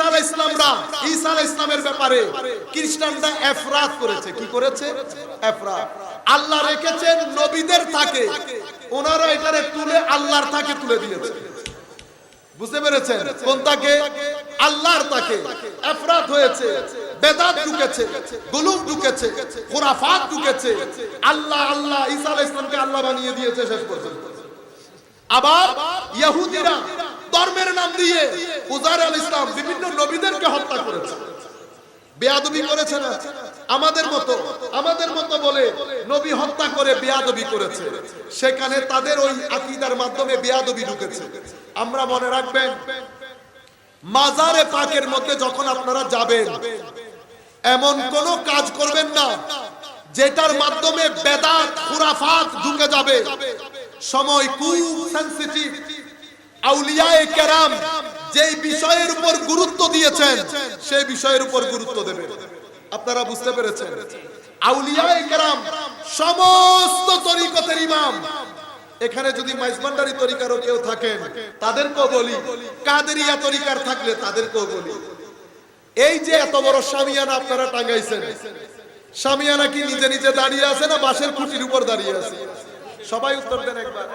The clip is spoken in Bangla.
আলাইহিস সালামরা ঈসা আলাইহিস সালামের ব্যাপারে খ্রিস্টানরা এফরাত করেছে। কি করেছে? এফরাত। আল্লাহ রেখেছেন নবীদের থাকে, ওনারা এটারে তুলে আল্লাহর থাকে তুলে দিয়েছে। বুঝতে পেরেছেন? কোন তাকে? আল্লাহর তাকে। এফরাত হয়েছে, বেদাত ঢুকেছে, গুলুম ঢুকেছে, খুরাফাত ঢুকেছে। আল্লাহ আল্লাহ ঈসা আলাইহিস সালামকে আল্লাহ বানিয়ে দিয়েছে শেষ পর্যন্ত। আবার ইহুদিরা ধর্মের নাম দিয়ে উজাইর আলাইহিস সালাম বিভিন্ন নবীদেরকে হত্যা করেছে, বেয়াদবি করেছে না? আমাদের মতো বলে নবী হত্যা করে বেয়াদবি করেছে। সেখানে তাদের ওই আকীদার মাধ্যমে বেয়াদবি ঢুকেছে। আমরা মনে রাখবেন, মাজারে পাকের মধ্যে যখন আপনারা যাবেন, এমন কোন কাজ করবেন না যেটার মাধ্যমে বেদাত খুরাফাত ঢুকে যাবে। সময় খুব সেনসিটিভ। আউলিয়ায়ে কেরাম যেই বিষয়ের উপর গুরুত্ব দিয়েছেন সেই বিষয়ের উপর গুরুত্ব দেবেন। আপনারা বুঝতে পেরেছেন? আউলিয়ায়ে কেরাম সমস্ত তরিকতের ইমাম। এখানে যদি মাইজভান্ডারী তরিকারও কেউ থাকেন তাদেরকেও বলি, কাদেরিয়া তরিকার থাকলে তাদেরকেও বলি, এই যে এত বড় শামিয়ানা আপনারা টাঙ্গাইছেন, শামিয়ানা কি নিজে নিজে দাঁড়িয়ে আছে না বাঁশের খুঁটির উপর দাঁড়িয়ে আছে? সবাই উত্তর দেন একবার।